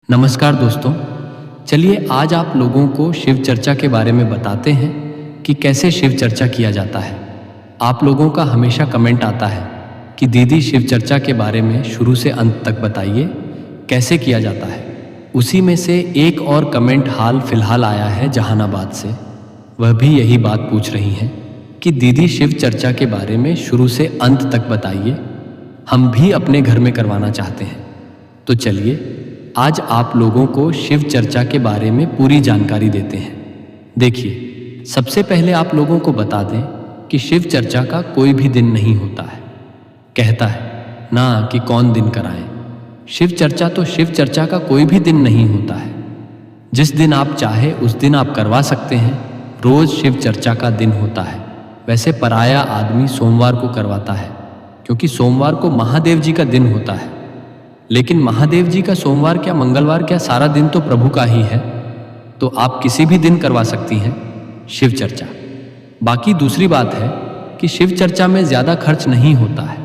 नमस्कार दोस्तों। चलिए आज आप लोगों को शिव चर्चा के बारे में बताते हैं कि कैसे शिव चर्चा किया जाता है। आप लोगों का हमेशा कमेंट आता है कि दीदी शिव चर्चा के बारे में शुरू से अंत तक बताइए कैसे किया जाता है। उसी में से एक और कमेंट हाल फिलहाल आया है जहानाबाद से। वह भी यही बात पूछ रही हैं कि दीदी शिव चर्चा के बारे में शुरू से अंत तक बताइए, हम भी अपने घर में करवाना चाहते हैं। तो चलिए आज आप लोगों को शिव चर्चा के बारे में पूरी जानकारी देते हैं। देखिए, सबसे पहले आप लोगों को बता दें कि शिव चर्चा का कोई भी दिन नहीं होता है। कहता है ना कि कौन दिन कराएं। शिव चर्चा तो शिव चर्चा का कोई भी दिन नहीं होता है। जिस दिन आप चाहे उस दिन आप करवा सकते हैं। रोज शिव चर्चा का दिन होता है। वैसे पराया आदमी सोमवार को करवाता है क्योंकि सोमवार को महादेव जी का दिन होता है। लेकिन महादेव जी का सोमवार क्या मंगलवार क्या, सारा दिन तो प्रभु का ही है। तो आप किसी भी दिन करवा सकती हैं शिव चर्चा। बाकी दूसरी बात है कि शिव चर्चा में ज़्यादा खर्च नहीं होता है।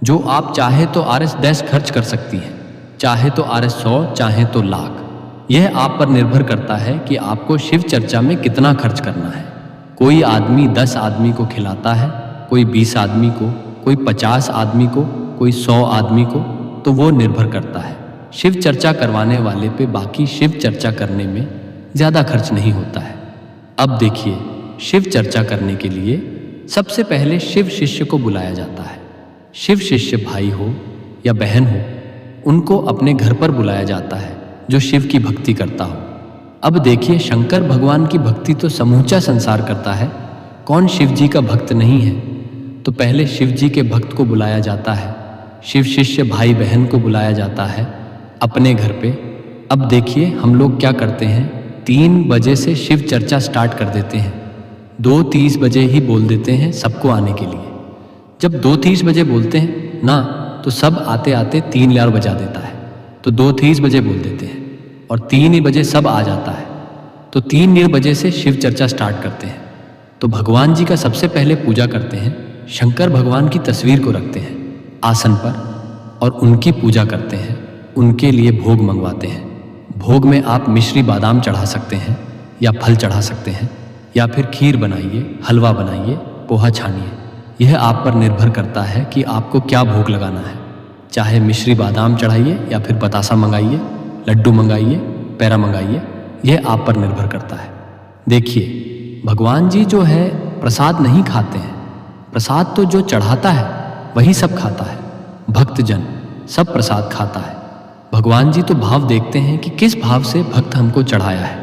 जो आप चाहे तो Rs10 खर्च कर सकती हैं, चाहे तो Rs100, चाहे तो लाख। यह आप पर निर्भर करता है कि आपको शिव चर्चा में कितना खर्च करना है। कोई आदमी 10 आदमी को खिलाता है, कोई 20 आदमी को, कोई 50 आदमी को, कोई 100 आदमी को, तो वो निर्भर करता है। शिव चर्चा करवाने वाले पे बाकी शिव चर्चा करने में ज़्यादा खर्च नहीं होता है। अब देखिए, शिव चर्चा करने के लिए सबसे पहले शिव शिष्य को बुलाया जाता है। शिव शिष्य भाई हो या बहन हो, उनको अपने घर पर बुलाया जाता है जो शिव की भक्ति करता हो। अब देखिए, शंकर भगवान की भक्ति तो समूचा संसार करता है, कौन शिव जी का भक्त नहीं है। तो पहले शिव जी के भक्त को बुलाया जाता है, शिव शिष्य भाई बहन को बुलाया जाता है अपने घर पे। अब देखिए, हम लोग क्या करते हैं, 3 बजे से शिव चर्चा स्टार्ट कर देते हैं। 2:30 बजे ही बोल देते हैं सबको आने के लिए। जब 2:30 बजे बोलते हैं ना, तो सब आते आते 3 लार बजा देता है। तो 2:30 बजे बोल देते हैं और 3 बजे सब आ जाता है। तो 3 बजे से शिव चर्चा स्टार्ट करते हैं। तो भगवान जी का सबसे पहले पूजा करते हैं। शंकर भगवान की तस्वीर को रखते हैं आसन पर और उनकी पूजा करते हैं। उनके लिए भोग मंगवाते हैं। भोग में आप मिश्री बादाम चढ़ा सकते हैं या फल चढ़ा सकते हैं, या फिर खीर बनाइए, हलवा बनाइए, पोहा छानिए। यह आप पर निर्भर करता है कि आपको क्या भोग लगाना है। चाहे मिश्री बादाम चढ़ाइए या फिर बतासा मंगाइए, लड्डू मंगाइए, पैरा मंगाइए, यह आप पर निर्भर करता है। देखिए, भगवान जी जो है प्रसाद नहीं खाते हैं। प्रसाद तो जो चढ़ाता है वही सब खाता है। भक्तजन सब प्रसाद खाता है। भगवान जी तो भाव देखते हैं कि किस भाव से भक्त हमको चढ़ाया है।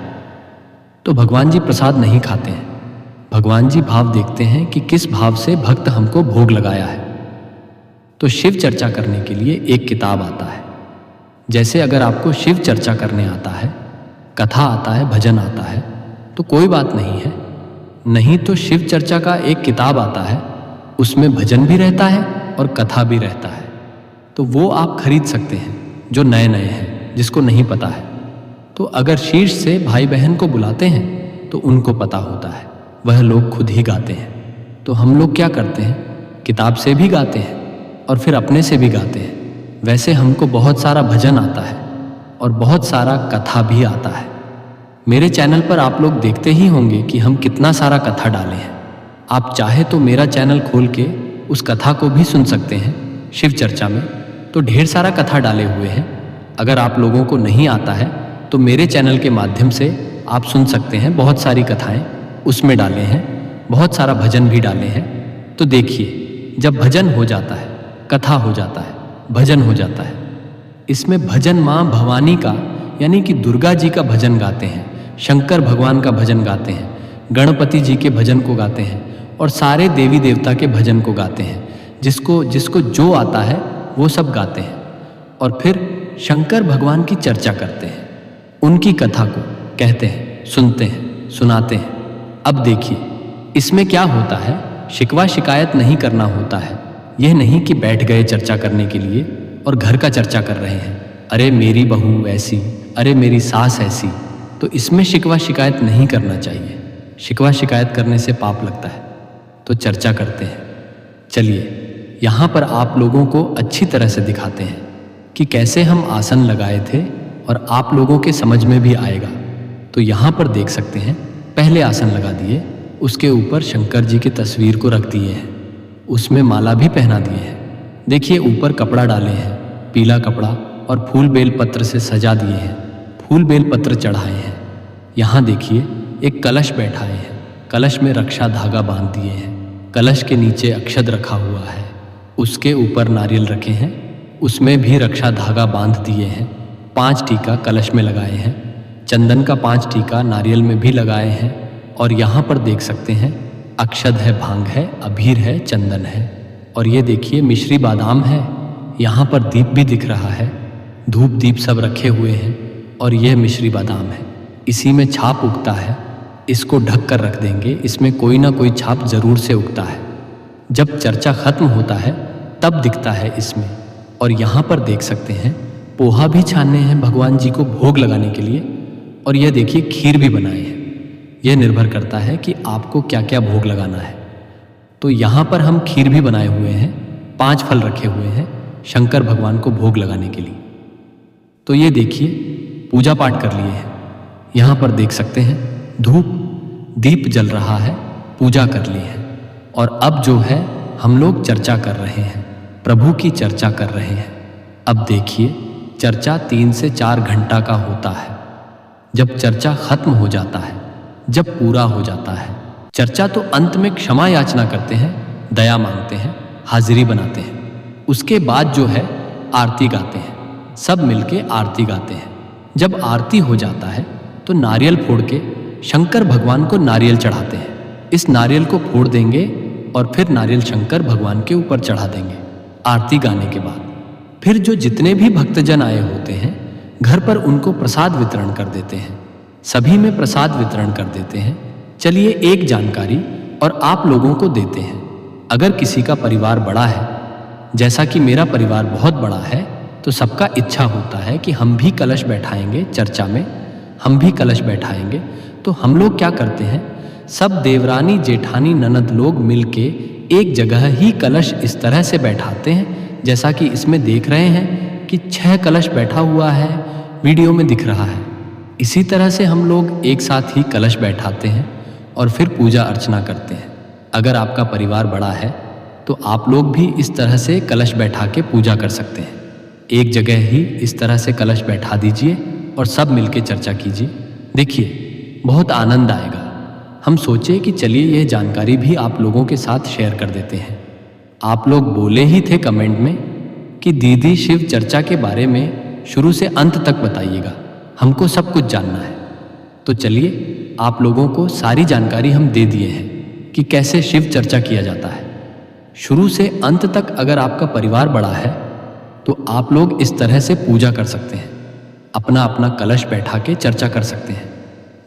तो भगवान जी प्रसाद नहीं खाते हैं। भगवान जी भाव देखते हैं कि किस भाव से भक्त हमको भोग लगाया है। तो शिव चर्चा करने के लिए एक किताब आता है। जैसे अगर आपको शिव चर्चा करने आता है, कथा आता है, भजन आता है, तो कोई बात नहीं है। नहीं तो शिव चर्चा का एक किताब आता है, उसमें भजन भी रहता है और कथा भी रहता है। तो वो आप खरीद सकते हैं जो नए नए हैं, जिसको नहीं पता है। तो अगर शीर्ष से भाई बहन को बुलाते हैं तो उनको पता होता है, वह लोग खुद ही गाते हैं। तो हम लोग क्या करते हैं, किताब से भी गाते हैं और फिर अपने से भी गाते हैं। वैसे हमको बहुत सारा भजन आता है और बहुत सारा कथा भी आता है। मेरे चैनल पर आप लोग देखते ही होंगे कि हम कितना सारा कथा डाले हैं। आप चाहे तो मेरा चैनल खोल के उस कथा को भी सुन सकते हैं। शिव चर्चा में तो ढेर सारा कथा डाले हुए हैं। अगर आप लोगों को नहीं आता है तो मेरे चैनल के माध्यम से आप सुन सकते हैं। बहुत सारी कथाएं उसमें डाले हैं, बहुत सारा भजन भी डाले हैं। तो देखिए, जब भजन हो जाता है, कथा हो जाता है, भजन हो जाता है, इसमें भजन माँ भवानी का यानी कि दुर्गा जी का भजन गाते हैं, शंकर भगवान का भजन गाते हैं, गणपति जी के भजन को गाते हैं और सारे देवी देवता के भजन को गाते हैं। जिसको जिसको जो आता है वो सब गाते हैं और फिर शंकर भगवान की चर्चा करते हैं। उनकी कथा को कहते हैं, सुनते हैं, सुनाते हैं। अब देखिए, इसमें क्या होता है, शिकवा शिकायत नहीं करना होता है। यह नहीं कि बैठ गए चर्चा करने के लिए और घर का चर्चा कर रहे हैं, अरे मेरी बहू ऐसी, अरे मेरी सास ऐसी। तो इसमें शिकवा शिकायत नहीं करना चाहिए। शिकवा शिकायत करने से पाप लगता है। तो चर्चा करते हैं। चलिए, यहाँ पर आप लोगों को अच्छी तरह से दिखाते हैं कि कैसे हम आसन लगाए थे और आप लोगों के समझ में भी आएगा। तो यहाँ पर देख सकते हैं, पहले आसन लगा दिए, उसके ऊपर शंकर जी की तस्वीर को रख दिए हैं, उसमें माला भी पहना दिए हैं। देखिए ऊपर कपड़ा डाले हैं, पीला कपड़ा, और फूल बेल पत्र से सजा दिए हैं, फूल बेल पत्र चढ़ाए हैं। यहाँ देखिए एक कलश बैठाए हैं, कलश में रक्षा धागा बांध दिए हैं, कलश के नीचे अक्षत रखा हुआ है, उसके ऊपर नारियल रखे हैं, उसमें भी रक्षा धागा बांध दिए हैं। 5 टीका कलश में लगाए हैं, चंदन का 5 टीका नारियल में भी लगाए हैं। और यहाँ पर देख सकते हैं अक्षत है, भांग है, अबीर है, चंदन है, और ये देखिए मिश्री बादाम है। यहाँ पर दीप भी दिख रहा है, धूप दीप सब रखे हुए हैं, और यह मिश्री बादाम है। इसी में छाप उगता है, इसको ढक कर रख देंगे, इसमें कोई ना कोई छाप जरूर से उगता है। जब चर्चा खत्म होता है तब दिखता है इसमें। और यहाँ पर देख सकते हैं पोहा भी छाने हैं भगवान जी को भोग लगाने के लिए, और यह देखिए खीर भी बनाए हैं। यह निर्भर करता है कि आपको क्या क्या भोग लगाना है। तो यहाँ पर हम खीर भी बनाए हुए हैं, 5 फल रखे हुए हैं शंकर भगवान को भोग लगाने के लिए। तो ये देखिए पूजा पाठ कर लिए हैं। यहाँ पर देख सकते हैं धूप दीप जल रहा है, पूजा कर ली है। और अब जो है हम लोग चर्चा कर रहे हैं, प्रभु की चर्चा कर रहे हैं। अब देखिए चर्चा 3 से 4 घंटा का होता है। जब चर्चा खत्म हो जाता है, जब पूरा हो जाता है चर्चा, तो अंत में क्षमा याचना करते हैं, दया मांगते हैं, हाजिरी बनाते हैं। उसके बाद जो है आरती गाते हैं, सब मिलके आरती गाते हैं। जब आरती हो जाता है तो नारियल फोड़ के शंकर भगवान को नारियल चढ़ाते हैं। इस नारियल को फोड़ देंगे और फिर नारियल शंकर भगवान के ऊपर चढ़ा देंगे आरती गाने के बाद। फिर जो जितने भी भक्तजन आए होते हैं घर पर उनको प्रसाद वितरण कर देते हैं, सभी में प्रसाद वितरण कर देते हैं। चलिए एक जानकारी और आप लोगों को देते हैं। अगर किसी का परिवार बड़ा है, जैसा कि मेरा परिवार बहुत बड़ा है, तो सबका इच्छा होता है कि हम भी कलश बैठाएंगे, चर्चा में हम भी कलश बैठाएंगे। तो हम लोग क्या करते हैं, सब देवरानी जेठानी ननद लोग मिलके एक जगह ही कलश इस तरह से बैठाते हैं, जैसा कि इसमें देख रहे हैं कि 6 कलश बैठा हुआ है, वीडियो में दिख रहा है। इसी तरह से हम लोग एक साथ ही कलश बैठाते हैं और फिर पूजा अर्चना करते हैं। अगर आपका परिवार बड़ा है तो आप लोग भी इस तरह से कलश बैठा के पूजा कर सकते हैं। एक जगह ही इस तरह से कलश बैठा दीजिए और सब मिलके चर्चा कीजिए। देखिए बहुत आनंद आएगा। हम सोचे कि चलिए यह जानकारी भी आप लोगों के साथ शेयर कर देते हैं। आप लोग बोले ही थे कमेंट में कि दीदी शिव चर्चा के बारे में शुरू से अंत तक बताइएगा, हमको सब कुछ जानना है। तो चलिए आप लोगों को सारी जानकारी हम दे दिए हैं कि कैसे शिव चर्चा किया जाता है। शुरू से अंत तक अगर आपका परिवार बड़ा है तो आप लोग इस तरह से पूजा कर सकते हैं, अपना अपना कलश बैठा के चर्चा कर सकते हैं।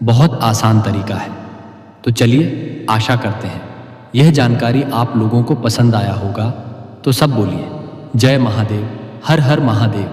बहुत आसान तरीका है। तो चलिए आशा करते हैं यह जानकारी आप लोगों को पसंद आया होगा। तो सब बोलिए जय महादेव, हर हर महादेव।